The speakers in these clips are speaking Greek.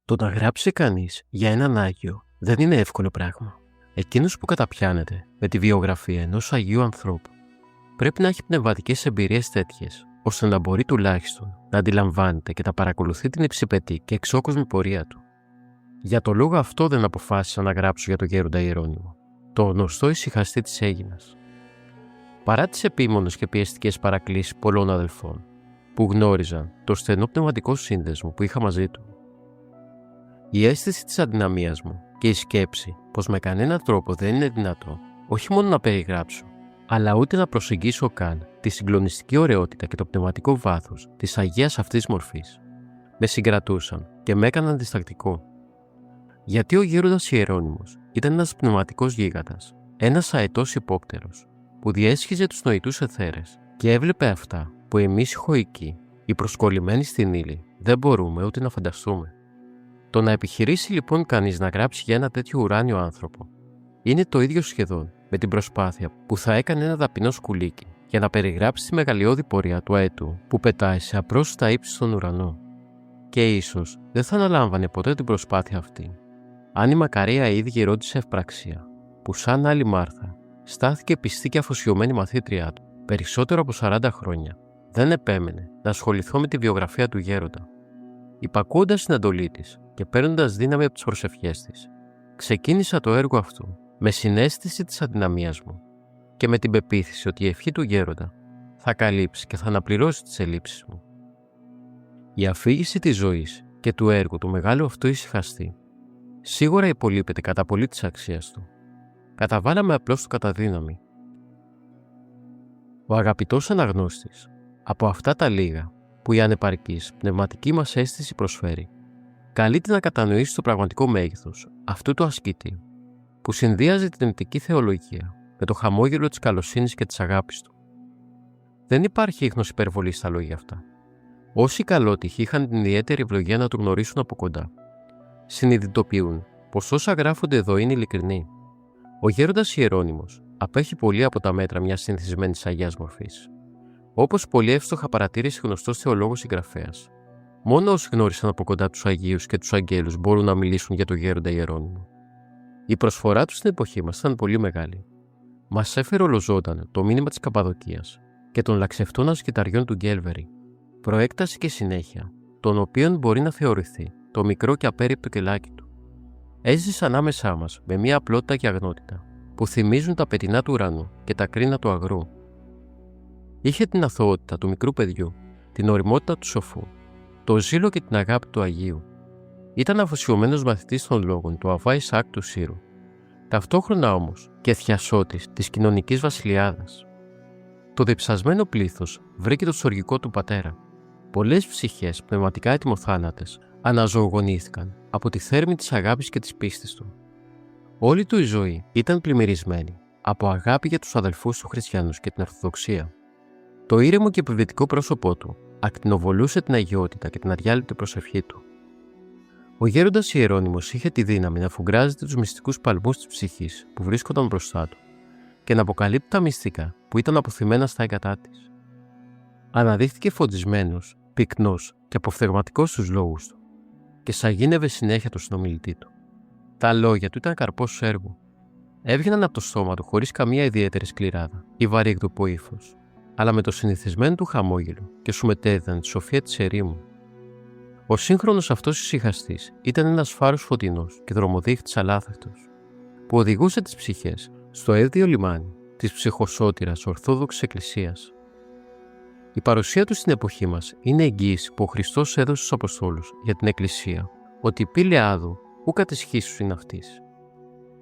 Το να γράψει κανείς για έναν Άγιο δεν είναι εύκολο πράγμα. Εκείνος που καταπιάνεται με τη βιογραφία ενός Αγίου ανθρώπου πρέπει να έχει πνευματικές εμπειρίες τέτοιες, ώστε να μπορεί τουλάχιστον να αντιλαμβάνεται και να παρακολουθεί την υψηπετή και εξόκοσμη πορεία του. Για το λόγο αυτό δεν αποφάσισα να γράψω για τον Γέροντα Ιερώνυμο, το γνωστό ησυχαστή της Αίγινας. Παρά τις επίμονες και πιεστικές παρακλήσεις πολλών αδελφών, που γνώριζαν το στενό πνευματικό σύνδεσμο που είχα μαζί του, η αίσθηση της αδυναμίας μου και η σκέψη πως με κανέναν τρόπο δεν είναι δυνατό όχι μόνο να περιγράψω, αλλά ούτε να προσεγγίσω καν τη συγκλονιστική ωραιότητα και το πνευματικό βάθος της Αγίας αυτής μορφής, με συγκρατούσαν και με έκαναν διστακτικό. Γιατί ο Γέροντας Ιερώνυμος ήταν ένας πνευματικός γίγαντας, ένας αετός υπόπτερος, που διέσχιζε τους νοητούς αιθέρες και έβλεπε αυτά που εμείς οι χωικοί, οι προσκολλημένοι στην ύλη, δεν μπορούμε ούτε να φανταστούμε. Το να επιχειρήσει λοιπόν κανείς να γράψει για ένα τέτοιο ουράνιο άνθρωπο είναι το ίδιο σχεδόν με την προσπάθεια που θα έκανε ένα ταπεινό σκουλίκι για να περιγράψει τη μεγαλειώδη πορεία του αετού που πετάει σε απρόσιτα ύψη στον ουρανό. Και ίσως δεν θα αναλάμβανε ποτέ την προσπάθεια αυτή, αν η μακαρία ίδια η ρώτησε ευπραξία, που σαν άλλη Μάρθα στάθηκε πιστή και αφοσιωμένη μαθήτριά του περισσότερο από 40 χρόνια, δεν επέμενε να ασχοληθώ με τη βιογραφία του Γέροντα. Υπακούοντας στην εντολή της και παίρνοντας δύναμη από τις προσευχές της, ξεκίνησα το έργο αυτό με συναίσθηση της αδυναμίας μου και με την πεποίθηση ότι η ευχή του Γέροντα θα καλύψει και θα αναπληρώσει τις ελλείψεις μου. Η αφήγηση της ζωής και του έργου του μεγάλου αυτού ησυχαστή σίγουρα υπολείπεται κατά πολύ της αξίας του. Καταβάλαμε απλώς το καταδύναμη. Ο αγαπητός αναγνώστης, από αυτά τα λίγα που η ανεπαρκής πνευματική μας αίσθηση προσφέρει, καλείται να κατανοήσει το πραγματικό μέγεθος αυτού του ασκητή, που συνδύαζε την ενωτική θεολογία με το χαμόγελο της καλοσύνης και της αγάπης του. Δεν υπάρχει ίχνος υπερβολή στα λόγια αυτά. Όσοι καλότυχοι είχαν την ιδιαίτερη ευλογία να του γνωρίσουν από κοντά, συνειδητοποιούν πως όσα γράφονται εδώ είναι ειλικρινή. Ο Γέροντας Ιερώνυμος απέχει πολύ από τα μέτρα μιας συνηθισμένης αγιάς μορφής. Όπως πολύ εύστοχα παρατήρησε γνωστός θεολόγος συγγραφέας, μόνο όσοι γνώρισαν από κοντά τους Αγίους και τους Αγγέλους μπορούν να μιλήσουν για τον Γέροντα Ιερώνυμο. Η προσφορά του στην εποχή μας ήταν πολύ μεγάλη. Μας έφερε ολοζώντανο το μήνυμα της Καπαδοκίας και των λαξευτών ασκηταριών του Γκέλβερη, προέκταση και συνέχεια, των οποίων μπορεί να θεωρηθεί το μικρό και απέρριπτο κελάκι του. Έζησε ανάμεσά μας με μια απλότητα και αγνότητα που θυμίζουν τα πετεινά του ουρανού και τα κρίνα του αγρού. Είχε την αθωότητα του μικρού παιδιού, την ωριμότητα του σοφού, το ζήλο και την αγάπη του Αγίου. Ήταν αφοσιωμένος μαθητής των λόγων του Αββά Ισαάκ του Σύρου, ταυτόχρονα όμως και θειασότης της κοινωνικής βασιλιάδας. Το διψασμένο πλήθος βρήκε το στοργικό του πατέρα. Πολλές ψυχές πνευματικά ετοιμοθάνατες αναζωογονήθηκαν από τη θέρμη της αγάπης και της πίστης του. Όλη του η ζωή ήταν πλημμυρισμένη από αγάπη για τους αδελφούς του χριστιανούς και την Ορθοδοξία. Το ήρεμο και επιβλητικό πρόσωπό του ακτινοβολούσε την αγιότητα και την αδιάλειπτη προσευχή του. Ο Γέροντας Ιερώνυμος είχε τη δύναμη να φουγκράζεται τους μυστικούς παλμούς της ψυχής που βρίσκονταν μπροστά του και να αποκαλύπτει τα μυστικά που ήταν αποθυμένα στα έγκατά της. Αναδείχθηκε φωτισμένος, πυκνός και αποφθεγματικός στους λόγους του και σαγίνευε συνέχεια τον συνομιλητή του. Τα λόγια του ήταν καρπός έργου. Έβγαιναν από το στόμα του χωρίς καμία ιδιαίτερη σκληράδα ή βαρύγδουπο ύφος, αλλά με το συνηθισμένο του χαμόγελο και σου μετέδιδαν τη σοφία της ερήμου. Ο σύγχρονος αυτός ησυχαστής ήταν ένας φάρος φωτεινός και δρομοδείχτης αλάθευτος, που οδηγούσε τις ψυχές στο αίδιο λιμάνι της ψυχοσώτηρας Ορθόδοξης Εκκλησίας. Η παρουσία του στην εποχή μας είναι εγγύηση που ο Χριστός έδωσε στους Αποστόλους για την Εκκλησία, ότι η πύλη άδου ου κατεσχήσους είναι αυτής.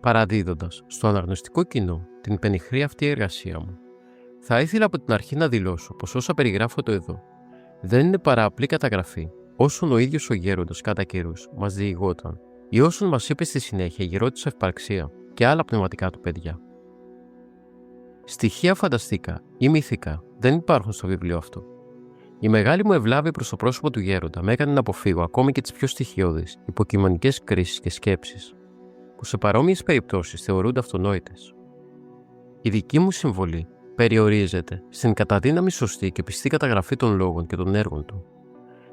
Παραδίδοντας στο αναγνωστικό κοινό την πενιχρή αυτή εργασία μου, θα ήθελα από την αρχή να δηλώσω πως όσα περιγράφονται εδώ δεν είναι παρά απλή καταγραφή όσον ο ίδιος ο Γέροντας κατά καιρούς μας διηγόταν ή όσον μας είπε στη συνέχεια η γερότησα ευπαρξία και άλλα πνευματικά του παιδιά. Στοιχεία φανταστικά ή μυθικά δεν υπάρχουν στο βιβλίο αυτό. Η μεγάλη μου ευλάβεια προς το πρόσωπο του Γέροντα με έκανε να αποφύγω ακόμη και τις πιο στοιχειώδεις υποκειμονικές κρίσεις και σκέψεις, που σε παρόμοιες περιπτώσεις θεωρούνται αυτονόητες. Η δική μου συμβολή περιορίζεται στην καταδύναμη σωστή και πιστή καταγραφή των λόγων και των έργων του.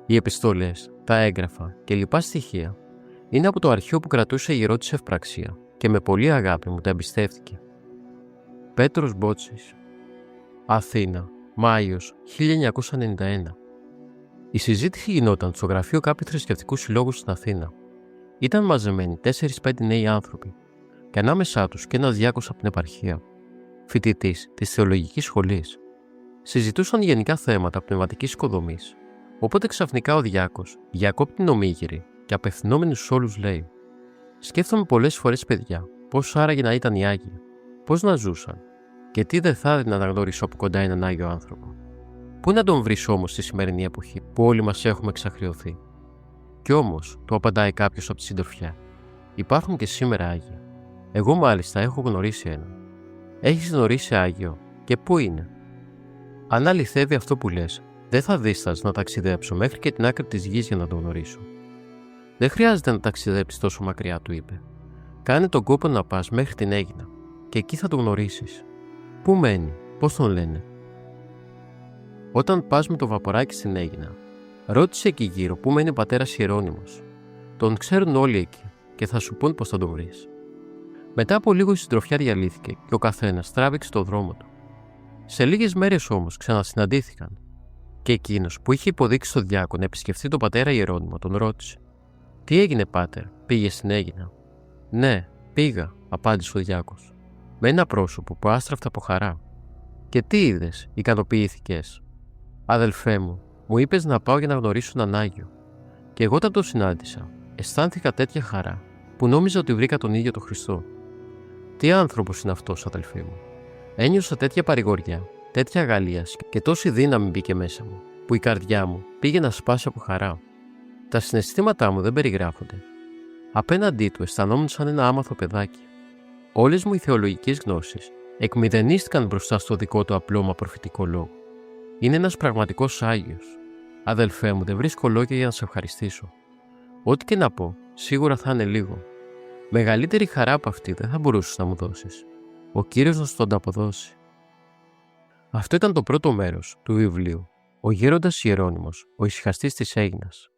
Οι επιστολές, τα έγγραφα και λοιπά στοιχεία Είναι από το αρχείο που κρατούσε η ιερότης Ευπραξία και με πολλή αγάπη μου τα εμπιστεύτηκε. Πέτρος Μπότσης. Αθήνα, Μάιος 1991. Η συζήτηση γινόταν στο γραφείο κάποιου θρησκευτικού συλλόγου στην Αθήνα. Ήταν μαζεμένοι 4-5 νέοι άνθρωποι, και ανάμεσά τους και ένας διάκος από την επαρχία, φοιτητής της θεολογικής σχολής. Συζητούσαν γενικά θέματα πνευματικής οικοδομής. Οπότε ξαφνικά ο διάκος διακόπτει την ομίγυρη και απευθυνόμενοι στους όλους λέει: «Σκέφτομαι πολλές φορές, παιδιά, πώς άραγε να ήταν οι Άγιοι, πώς να ζούσαν, και τι δεν θα έδινα να γνωρίσω από κοντά έναν Άγιο άνθρωπο. Πού να τον βρεις όμως στη σημερινή εποχή που όλοι μας έχουμε εξαχριωθεί?» Κι όμως, του απαντάει κάποιος από τη συντροφιά: «Υπάρχουν και σήμερα Άγιοι. Εγώ μάλιστα έχω γνωρίσει έναν». «Έχεις γνωρίσει Άγιο, και πού είναι?» «Αν αληθεύει αυτό που λες, δεν θα δίστας να ταξιδέψω μέχρι και την άκρη της γης για να τον γνωρίσω». «Δεν χρειάζεται να ταξιδέψεις τόσο μακριά», του είπε. «Κάνε τον κόπο να πας μέχρι την Αίγινα και εκεί θα τον γνωρίσεις». «Πού μένει, πώς τον λένε?» «Όταν πας με το βαποράκι στην Αίγινα, ρώτησε εκεί γύρω πού μένει ο πατέρας Ιερώνυμος. Τον ξέρουν όλοι εκεί και θα σου πούν πώς θα τον βρεις». Μετά από λίγο η συντροφιά διαλύθηκε και ο καθένας τράβηξε το δρόμο του. Σε λίγες μέρες όμως ξανασυναντήθηκαν και εκείνος που είχε υποδείξει στον διάκο να επισκεφθεί τον πατέρα Ιερώνυμο τον ρώτησε: «Τι έγινε, πάτερ, πήγες στην Αίγινα?» «Ναι, πήγα», απάντησε ο διάκος, με ένα πρόσωπο που άστραφτε από χαρά. «Και τι είδες, ικανοποιήθηκες?» «Αδελφέ μου, μου είπες να πάω για να γνωρίσω έναν Άγιο. Και εγώ όταν το συνάντησα, αισθάνθηκα τέτοια χαρά που νόμιζα ότι βρήκα τον ίδιο τον Χριστό». «Τι άνθρωπος είναι αυτός, αδελφέ μου?» «Ένιωσα τέτοια παρηγοριά, τέτοια αγαλίαση και τόση δύναμη μπήκε μέσα μου, που η καρδιά μου πήγε να σπάσει από χαρά. Τα συναισθήματά μου δεν περιγράφονται. Απέναντί του αισθανόμουν σαν ένα άμαθο παιδάκι. Όλες μου οι θεολογικές γνώσεις εκμηδενίστηκαν μπροστά στο δικό του απλό μα προφητικό λόγο. Είναι ένας πραγματικός Άγιος. Αδελφέ μου, δεν βρίσκω λόγια για να σε ευχαριστήσω. Ό,τι και να πω, σίγουρα θα είναι λίγο. Μεγαλύτερη χαρά από αυτή δεν θα μπορούσες να μου δώσεις. Ο Κύριος να σου τον αποδώσει». Αυτό ήταν το πρώτο μέρος του βιβλίου «Ο Γέροντας Ιερώνυμος, ο ησυχαστής της Αίγινας».